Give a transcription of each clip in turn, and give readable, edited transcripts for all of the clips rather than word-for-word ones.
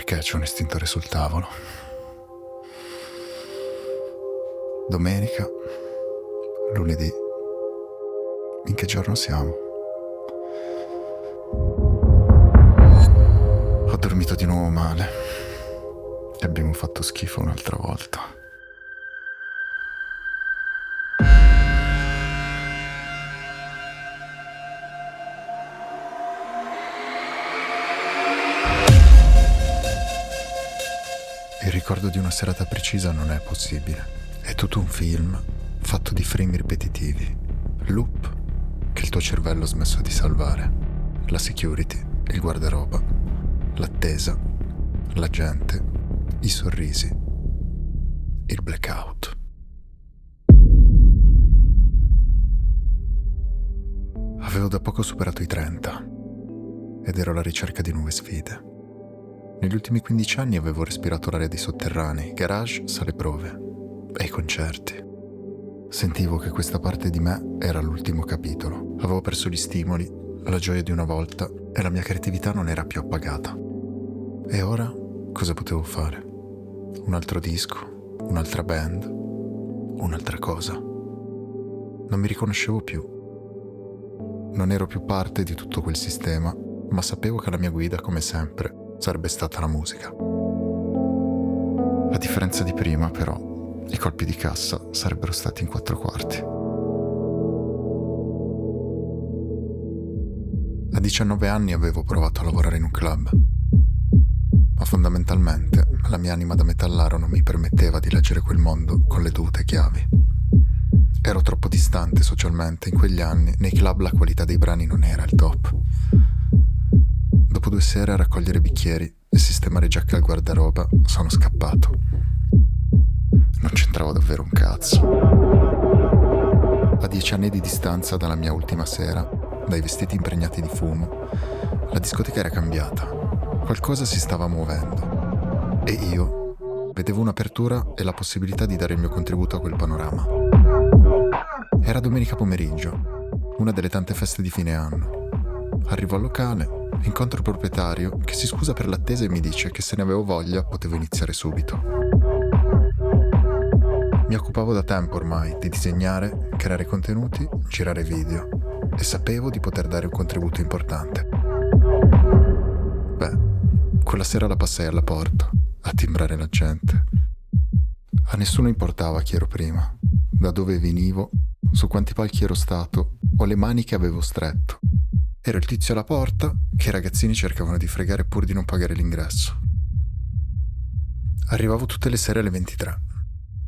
Perché c'è un estintore sul tavolo? Domenica, lunedì, in che giorno siamo? Ho dormito di nuovo male e abbiamo fatto schifo un'altra volta. Il ricordo di una serata precisa non è possibile. È tutto un film fatto di frame ripetitivi, loop che il tuo cervello ha smesso di salvare, la security, il guardaroba, l'attesa, la gente, i sorrisi, il blackout. Avevo da poco superato i 30 ed ero alla ricerca di nuove sfide. Negli ultimi 15 anni avevo respirato l'aria dei sotterranei, garage, sale prove e i concerti. Sentivo che questa parte di me era l'ultimo capitolo. Avevo perso gli stimoli, la gioia di una volta e la mia creatività non era più appagata. E ora cosa potevo fare? Un altro disco? Un'altra band? Un'altra cosa? Non mi riconoscevo più. Non ero più parte di tutto quel sistema, ma sapevo che la mia guida, come sempre, sarebbe stata la musica. A differenza di prima, però, i colpi di cassa sarebbero stati in 4 quarti. A 19 anni avevo provato a lavorare in un club, ma fondamentalmente la mia anima da metallaro non mi permetteva di leggere quel mondo con le dovute chiavi. Ero troppo distante socialmente, in quegli anni nei club la qualità dei brani non era il top. Dopo 2 sere a raccogliere bicchieri e sistemare giacche al guardaroba sono scappato. Non c'entravo davvero un cazzo. A 10 anni di distanza dalla mia ultima sera, dai vestiti impregnati di fumo, la discoteca era cambiata. Qualcosa si stava muovendo. E io vedevo un'apertura e la possibilità di dare il mio contributo a quel panorama. Era domenica pomeriggio, una delle tante feste di fine anno. Arrivo al locale, incontro il proprietario che si scusa per l'attesa e mi dice che se ne avevo voglia potevo iniziare subito. Mi occupavo da tempo ormai di disegnare, creare contenuti, girare video e sapevo di poter dare un contributo importante. Beh, quella sera la passai alla porta, a timbrare la gente. A nessuno importava chi ero prima, da dove venivo, su quanti palchi ero stato o le mani che avevo stretto. Ero il tizio alla porta che i ragazzini cercavano di fregare pur di non pagare l'ingresso. Arrivavo tutte le sere alle 23.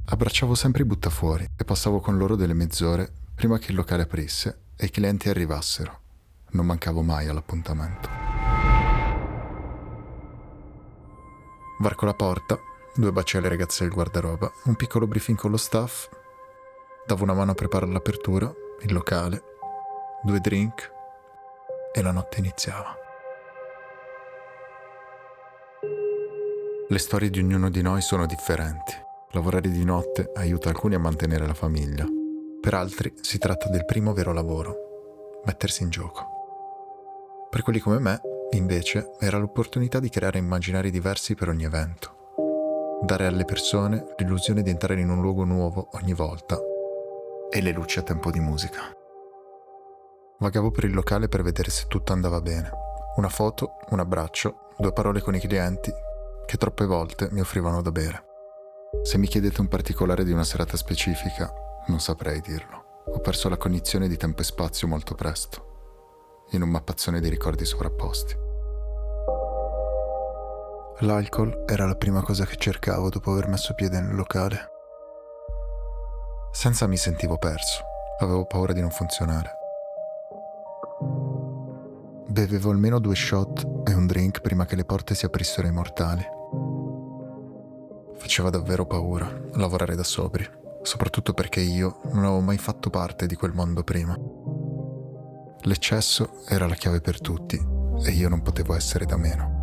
Abbracciavo sempre i buttafuori e passavo con loro delle mezz'ore prima che il locale aprisse e i clienti arrivassero. Non mancavo mai all'appuntamento. Varco la porta, 2 baci alle ragazze del guardaroba, un piccolo briefing con lo staff, davo una mano a preparare l'apertura, il locale, 2 drink e la notte iniziava. Le storie di ognuno di noi sono differenti. Lavorare di notte aiuta alcuni a mantenere la famiglia. Per altri si tratta del primo vero lavoro, mettersi in gioco. Per quelli come me, invece, era l'opportunità di creare immaginari diversi per ogni evento. Dare alle persone l'illusione di entrare in un luogo nuovo ogni volta e le luci a tempo di musica. Vagavo per il locale per vedere se tutto andava bene. Una foto, un abbraccio, 2 parole con i clienti che troppe volte mi offrivano da bere. Se mi chiedete un particolare di una serata specifica, non saprei dirlo. Ho perso la cognizione di tempo e spazio molto presto, in un mappazzone di ricordi sovrapposti. L'alcol era la prima cosa che cercavo dopo aver messo piede nel locale. Senza mi sentivo perso, avevo paura di non funzionare. Bevevo almeno 2 shot e un drink prima che le porte si aprissero ai mortali. Faceva davvero paura lavorare da sobri, soprattutto perché io non avevo mai fatto parte di quel mondo prima. L'eccesso era la chiave per tutti e io non potevo essere da meno.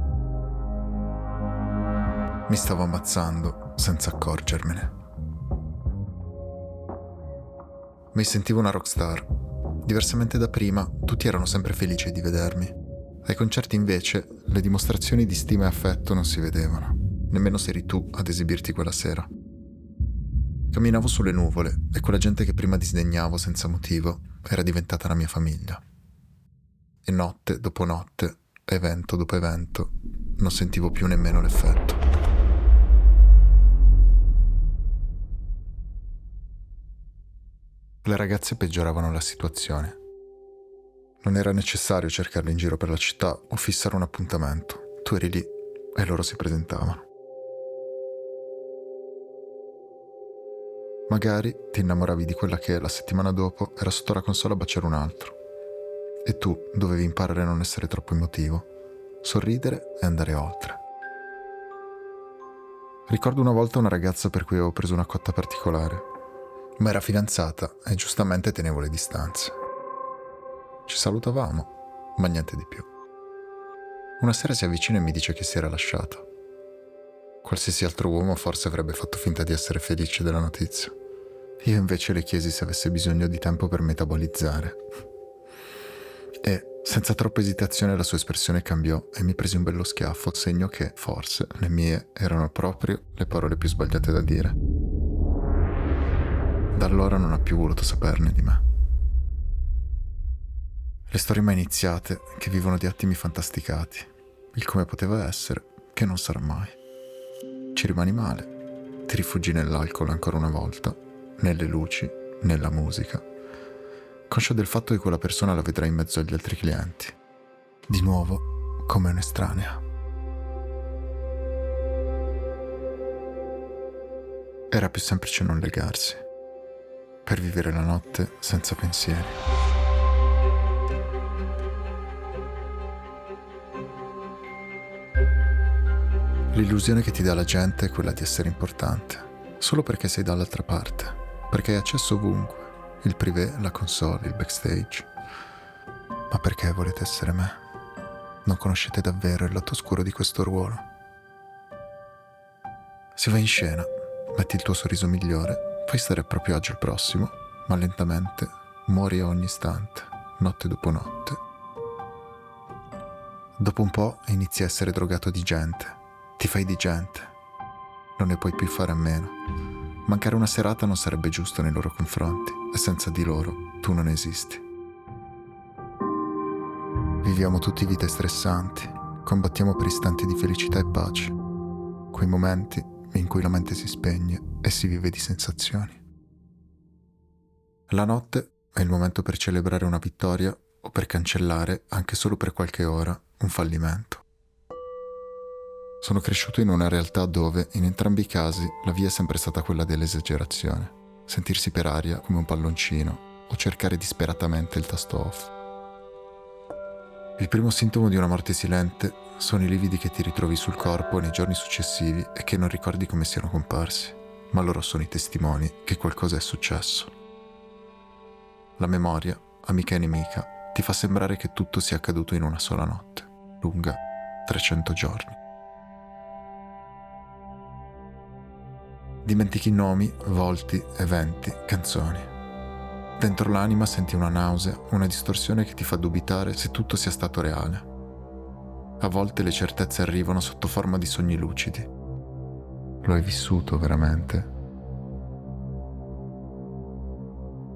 Mi stavo ammazzando senza accorgermene. Mi sentivo una rockstar. Diversamente da prima, tutti erano sempre felici di vedermi. Ai concerti invece le dimostrazioni di stima e affetto non si vedevano, nemmeno se eri tu ad esibirti quella sera. Camminavo sulle nuvole e quella gente che prima disdegnavo senza motivo era diventata la mia famiglia. E notte dopo notte, evento dopo evento, non sentivo più nemmeno l'effetto. Le ragazze peggioravano la situazione. Non era necessario cercarle in giro per la città o fissare un appuntamento. Tu eri lì e loro si presentavano. Magari ti innamoravi di quella che la settimana dopo era sotto la console a baciare un altro. E tu dovevi imparare a non essere troppo emotivo, sorridere e andare oltre. Ricordo una volta una ragazza per cui avevo preso una cotta particolare, ma era fidanzata e giustamente tenevo le distanze. Ci salutavamo, ma niente di più. Una sera si avvicina e mi dice che si era lasciata. Qualsiasi altro uomo forse avrebbe fatto finta di essere felice della notizia. Io invece le chiesi se avesse bisogno di tempo per metabolizzare. E, senza troppa esitazione, la sua espressione cambiò e mi presi un bello schiaffo, segno che, forse, le mie erano proprio le parole più sbagliate da dire. Da allora non ha più voluto saperne di me. Le storie mai iniziate, che vivono di attimi fantasticati. Il come poteva essere, che non sarà mai. Ci rimani male, ti rifugi nell'alcol ancora una volta, nelle luci, nella musica, conscio del fatto che quella persona la vedrai in mezzo agli altri clienti. Di nuovo, come un'estranea. Era più semplice non legarsi, per vivere la notte senza pensieri. L'illusione che ti dà la gente è quella di essere importante, solo perché sei dall'altra parte, perché hai accesso ovunque, il privé, la console, il backstage. Ma perché volete essere me? Non conoscete davvero il lato oscuro di questo ruolo. Si va in scena, metti il tuo sorriso migliore, fai stare a proprio agio il prossimo, ma lentamente muori a ogni istante, notte dopo notte. Dopo un po' inizi a essere drogato di gente. Ti fai di gente, non ne puoi più fare a meno. Mancare una serata non sarebbe giusto nei loro confronti e senza di loro tu non esisti. Viviamo tutti vite stressanti, combattiamo per istanti di felicità e pace, quei momenti in cui la mente si spegne e si vive di sensazioni. La notte è il momento per celebrare una vittoria o per cancellare, anche solo per qualche ora, un fallimento. Sono cresciuto in una realtà dove, in entrambi i casi, la via è sempre stata quella dell'esagerazione. Sentirsi per aria come un palloncino o cercare disperatamente il tasto off. Il primo sintomo di una morte silente sono i lividi che ti ritrovi sul corpo nei giorni successivi e che non ricordi come siano comparsi, ma loro sono i testimoni che qualcosa è successo. La memoria, amica e nemica, ti fa sembrare che tutto sia accaduto in una sola notte, lunga 300 giorni. Dimentichi nomi, volti, eventi, canzoni. Dentro l'anima senti una nausea, una distorsione che ti fa dubitare se tutto sia stato reale. A volte le certezze arrivano sotto forma di sogni lucidi. Lo hai vissuto veramente?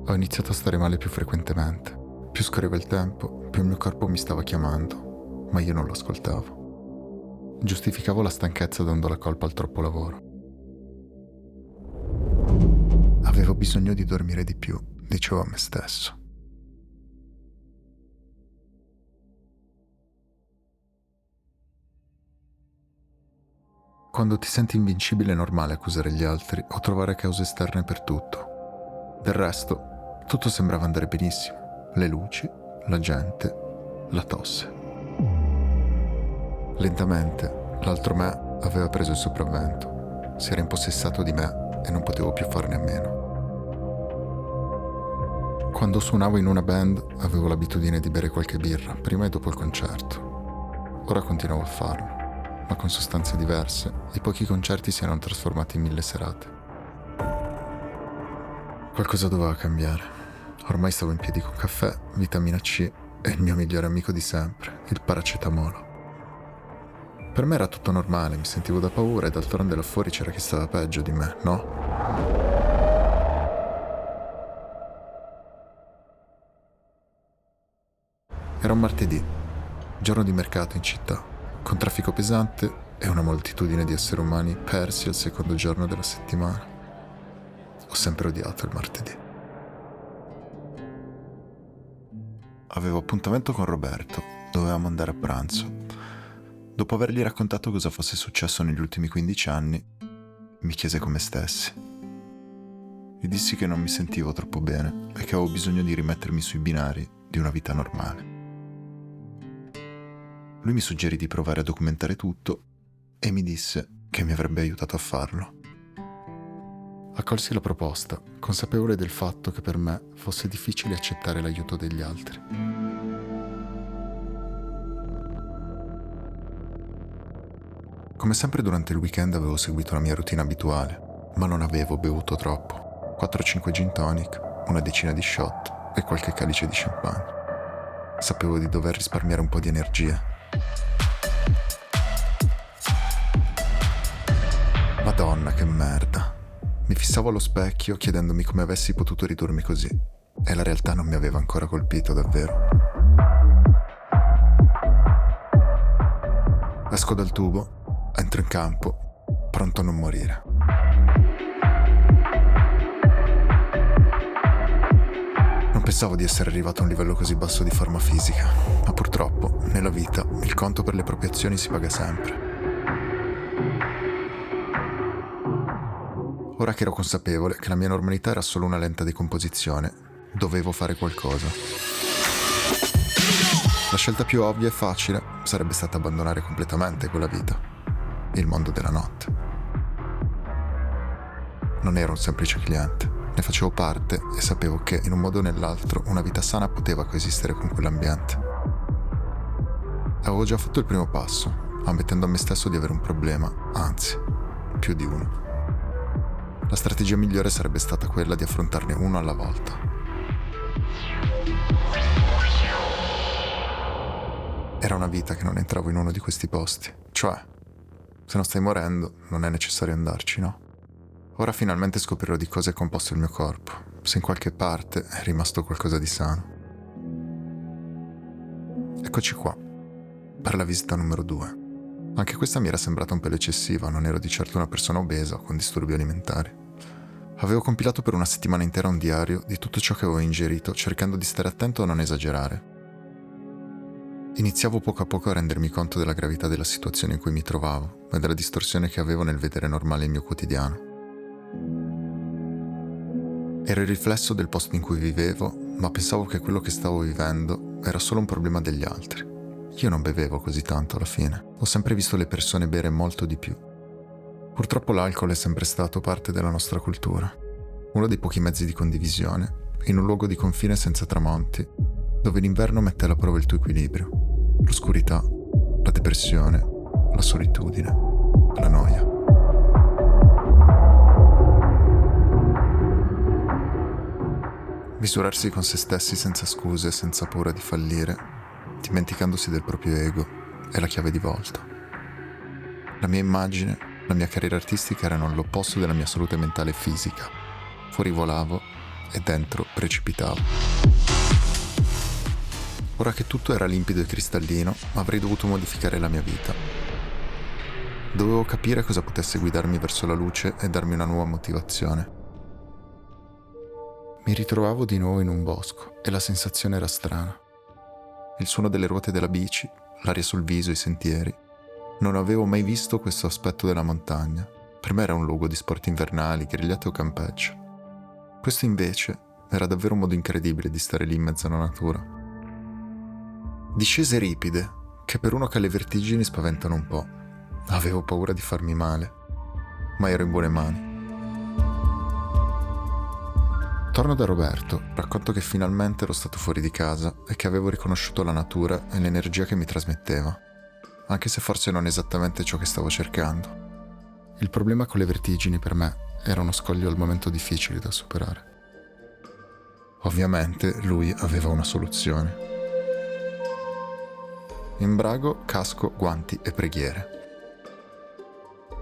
Ho iniziato a stare male più frequentemente. Più scorreva il tempo, più il mio corpo mi stava chiamando, ma io non lo ascoltavo. Giustificavo la stanchezza dando la colpa al troppo lavoro. Avevo bisogno di dormire di più, dicevo a me stesso. Quando ti senti invincibile è normale accusare gli altri o trovare cause esterne per tutto. Del resto, tutto sembrava andare benissimo. Le luci, la gente, la tosse. Lentamente, l'altro me aveva preso il sopravvento. Si era impossessato di me e non potevo più farne a meno. Quando suonavo in una band avevo l'abitudine di bere qualche birra, prima e dopo il concerto. Ora continuavo a farlo, ma con sostanze diverse. I pochi concerti si erano trasformati in 1000 serate. Qualcosa doveva cambiare. Ormai stavo in piedi con caffè, vitamina C e il mio migliore amico di sempre, il paracetamolo. Per me era tutto normale, mi sentivo da paura e d'altronde là fuori c'era chi stava peggio di me, no? Era un martedì, giorno di mercato in città, con traffico pesante e una moltitudine di esseri umani persi al secondo giorno della settimana. Ho sempre odiato il martedì. Avevo appuntamento con Roberto, dovevamo andare a pranzo. Dopo avergli raccontato cosa fosse successo negli ultimi 15 anni, mi chiese come stessi. Gli dissi che non mi sentivo troppo bene e che avevo bisogno di rimettermi sui binari di una vita normale. Lui mi suggerì di provare a documentare tutto e mi disse che mi avrebbe aiutato a farlo. Accolsi la proposta, consapevole del fatto che per me fosse difficile accettare l'aiuto degli altri. Come sempre durante il weekend avevo seguito la mia routine abituale, ma non avevo bevuto troppo. 4-5 gin tonic, una decina di shot e qualche calice di champagne. Sapevo di dover risparmiare un po' di energia. Madonna, che merda. Mi fissavo allo specchio chiedendomi come avessi potuto ridurmi così, e la realtà non mi aveva ancora colpito davvero. Esco dal tubo, entro in campo, pronto a non morire. Non pensavo di essere arrivato a un livello così basso di forma fisica, ma purtroppo, nella vita, il conto per le proprie azioni si paga sempre. Ora che ero consapevole che la mia normalità era solo una lenta decomposizione, dovevo fare qualcosa. La scelta più ovvia e facile sarebbe stata abbandonare completamente quella vita, il mondo della notte. Non ero un semplice cliente, ne facevo parte e sapevo che in un modo o nell'altro una vita sana poteva coesistere con quell'ambiente. Avevo già fatto il primo passo, ammettendo a me stesso di avere un problema, anzi, più di uno. La strategia migliore sarebbe stata quella di affrontarne uno alla volta. Era una vita che non entravo in uno di questi posti. Cioè, se non stai morendo, non è necessario andarci, no? Ora finalmente scoprirò di cosa è composto il mio corpo, se in qualche parte è rimasto qualcosa di sano. Eccoci qua, per la visita numero 2. Anche questa mi era sembrata un pelo eccessiva, non ero di certo una persona obesa o con disturbi alimentari. Avevo compilato per una settimana intera un diario di tutto ciò che avevo ingerito, cercando di stare attento a non esagerare. Iniziavo poco a poco a rendermi conto della gravità della situazione in cui mi trovavo e della distorsione che avevo nel vedere normale il mio quotidiano. Ero il riflesso del posto in cui vivevo, ma pensavo che quello che stavo vivendo era solo un problema degli altri. Io non bevevo così tanto alla fine, ho sempre visto le persone bere molto di più. Purtroppo l'alcol è sempre stato parte della nostra cultura, uno dei pochi mezzi di condivisione, in un luogo di confine senza tramonti, dove l'inverno mette alla prova il tuo equilibrio, l'oscurità, la depressione, la solitudine, la noia. Misurarsi con se stessi senza scuse, senza paura di fallire, dimenticandosi del proprio ego, è la chiave di volta. La mia immagine, la mia carriera artistica erano l'opposto della mia salute mentale e fisica. Fuori volavo e dentro precipitavo. Ora che tutto era limpido e cristallino, avrei dovuto modificare la mia vita. Dovevo capire cosa potesse guidarmi verso la luce e darmi una nuova motivazione. Mi ritrovavo di nuovo in un bosco e la sensazione era strana. Il suono delle ruote della bici, l'aria sul viso, i sentieri. Non avevo mai visto questo aspetto della montagna. Per me era un luogo di sport invernali, grigliate o campeggio. Questo invece era davvero un modo incredibile di stare lì in mezzo alla natura. Discese ripide, che per uno che ha le vertigini spaventano un po'. Avevo paura di farmi male, ma ero in buone mani. Torno da Roberto, racconto che finalmente ero stato fuori di casa e che avevo riconosciuto la natura e l'energia che mi trasmetteva, anche se forse non esattamente ciò che stavo cercando. Il problema con le vertigini per me era uno scoglio al momento difficile da superare. Ovviamente lui aveva una soluzione. imbrago, casco, guanti e preghiere.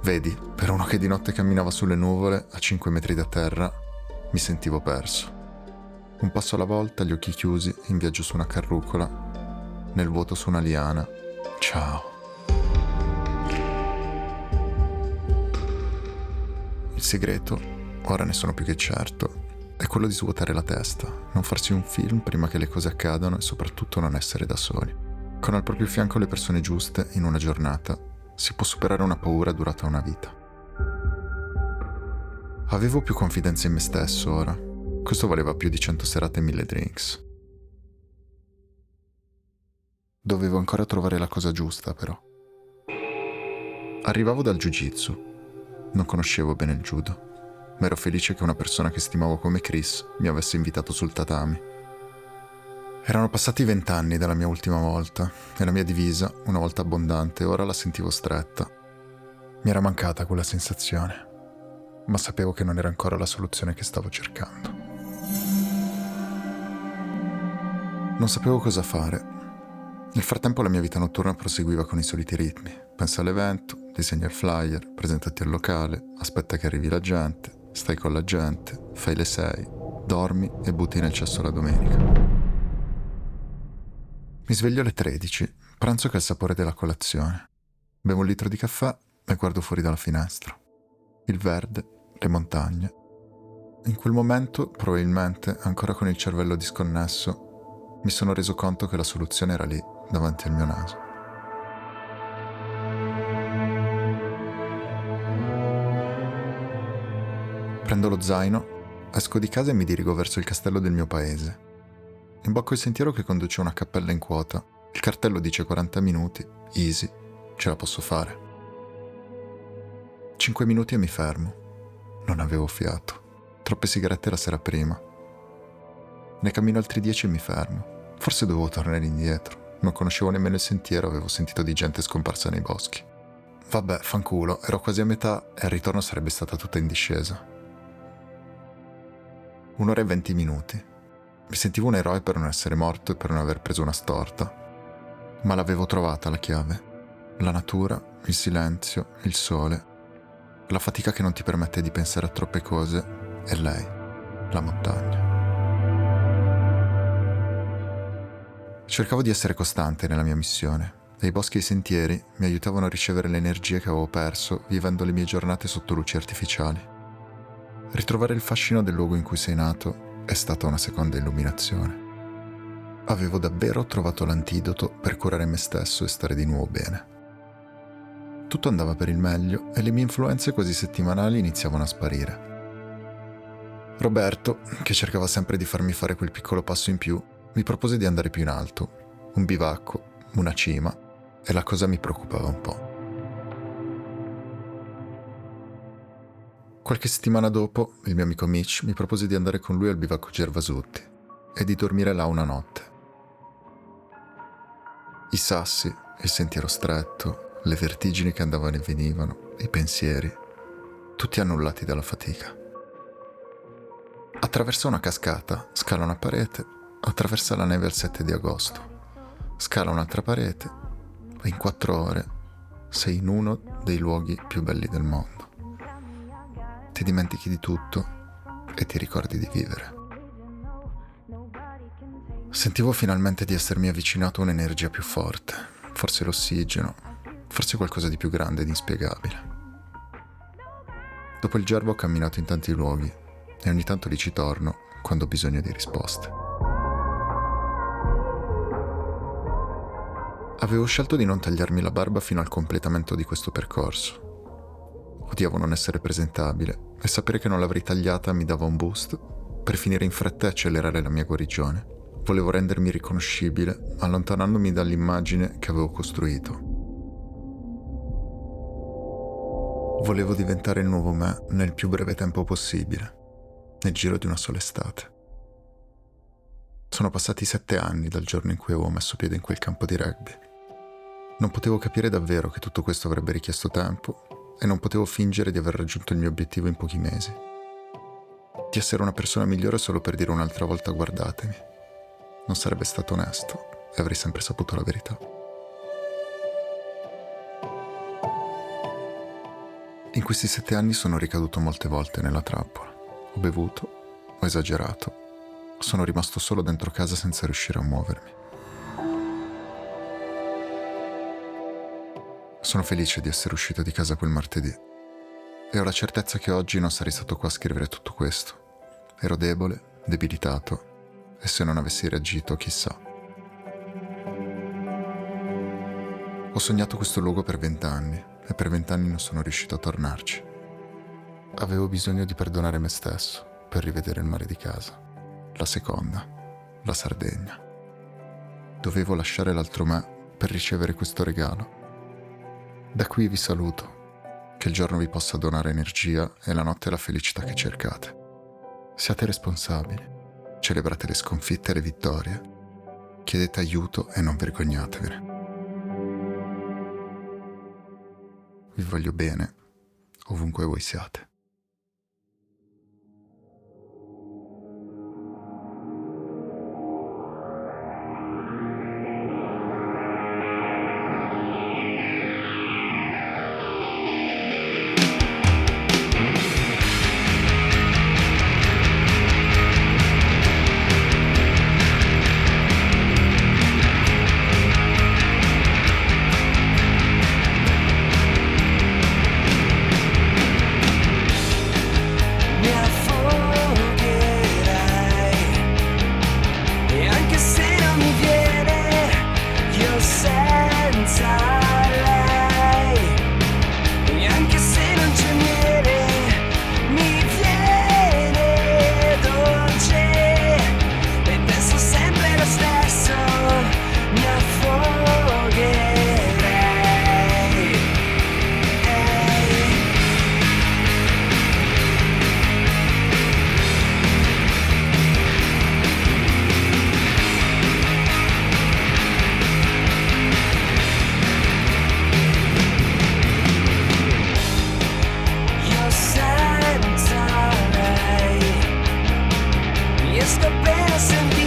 Vedi, per uno che di notte camminava sulle nuvole, a 5 metri da terra, mi sentivo perso. Un passo alla volta, gli occhi chiusi, in viaggio su una carrucola, nel vuoto su una liana. Ciao. Il segreto, ora ne sono più che certo, è quello di svuotare la testa, non farsi un film prima che le cose accadano e soprattutto non essere da soli. Con al proprio fianco le persone giuste, in una giornata, si può superare una paura durata una vita. Avevo più confidenza in me stesso ora. Questo valeva più di 100 serate e 1000 drinks. Dovevo ancora trovare la cosa giusta, però. Arrivavo dal jiu-jitsu. Non conoscevo bene il judo, ma ero felice che una persona che stimavo come Chris mi avesse invitato sul tatami. Erano passati 20 anni dalla mia ultima volta e la mia divisa, una volta abbondante, ora la sentivo stretta. Mi era mancata quella sensazione, ma sapevo che non era ancora la soluzione che stavo cercando. Non sapevo cosa fare. Nel frattempo la mia vita notturna proseguiva con i soliti ritmi. Pensa all'evento, disegna il flyer, presentati al locale, aspetta che arrivi la gente, stai con la gente, fai le 6, dormi e butti nel cesso la domenica. Mi sveglio alle 13, pranzo che ha il sapore della colazione. Bevo un litro di caffè e guardo fuori dalla finestra. Il verde, le montagne. In quel momento, probabilmente, ancora con il cervello disconnesso, mi sono reso conto che la soluzione era lì, davanti al mio naso. Prendo lo zaino, esco di casa e mi dirigo verso il castello del mio paese. Imbocco il sentiero che conduce a una cappella in quota. Il cartello dice 40 minuti, easy, ce la posso fare. 5 minuti e mi fermo. Non avevo fiato. Troppe sigarette la sera prima. Ne cammino altri 10 e mi fermo. Forse dovevo tornare indietro. Non conoscevo nemmeno il sentiero, avevo sentito di gente scomparsa nei boschi. Vabbè, fanculo, ero quasi a metà e al ritorno sarebbe stata tutta in discesa. 1 ora e 20 minuti. Mi sentivo un eroe per non essere morto e per non aver preso una storta. Ma l'avevo trovata la chiave. La natura, il silenzio, il sole. La fatica che non ti permette di pensare a troppe cose è lei, la montagna. Cercavo di essere costante nella mia missione e i boschi e i sentieri mi aiutavano a ricevere le energie che avevo perso vivendo le mie giornate sotto luci artificiali. Ritrovare il fascino del luogo in cui sei nato è stata una seconda illuminazione. Avevo davvero trovato l'antidoto per curare me stesso e stare di nuovo bene. Tutto andava per il meglio e le mie influenze quasi settimanali iniziavano a sparire. Roberto, che cercava sempre di farmi fare quel piccolo passo in più, mi propose di andare più in alto, un bivacco, una cima, e la cosa mi preoccupava un po'. Qualche settimana dopo, il mio amico Mitch mi propose di andare con lui al bivacco Gervasutti e di dormire là una notte. I sassi, il sentiero stretto, le vertigini che andavano e venivano, i pensieri, tutti annullati dalla fatica. Attraversa una cascata, scala una parete, attraversa la neve al 7 di agosto, scala un'altra parete e in 4 ore sei in uno dei luoghi più belli del mondo. Ti dimentichi di tutto e ti ricordi di vivere. Sentivo finalmente di essermi avvicinato a un'energia più forte, forse l'ossigeno, forse qualcosa di più grande ed inspiegabile. Dopo il Gervo ho camminato in tanti luoghi e ogni tanto lì ci torno quando ho bisogno di risposte. Avevo scelto di non tagliarmi la barba fino al completamento di questo percorso. Odiavo non essere presentabile e sapere che non l'avrei tagliata mi dava un boost per finire in fretta e accelerare la mia guarigione. Volevo rendermi riconoscibile, allontanandomi dall'immagine che avevo costruito. Volevo diventare il nuovo me nel più breve tempo possibile, nel giro di una sola estate. Sono passati 7 anni dal giorno in cui avevo messo piede in quel campo di rugby. Non potevo capire davvero che tutto questo avrebbe richiesto tempo e non potevo fingere di aver raggiunto il mio obiettivo in pochi mesi. Di essere una persona migliore solo per dire un'altra volta guardatemi. Non sarebbe stato onesto e avrei sempre saputo la verità. In questi 7 anni sono ricaduto molte volte nella trappola. Ho bevuto, ho esagerato, sono rimasto solo dentro casa senza riuscire a muovermi. Sono felice di essere uscito di casa quel martedì e ho la certezza che oggi non sarei stato qua a scrivere tutto questo. Ero debole, debilitato e se non avessi reagito, chissà. Ho sognato questo luogo per 20 anni e per 20 anni non sono riuscito a tornarci. Avevo bisogno di perdonare me stesso per rivedere il mare di casa, la seconda, la Sardegna. Dovevo lasciare l'altro me per ricevere questo regalo. Da qui vi saluto, che il giorno vi possa donare energia e la notte la felicità che cercate. Siate responsabili, celebrate le sconfitte e le vittorie, chiedete aiuto e non vergognatevene. Vi voglio bene, ovunque voi siate. Riesco appena a sentire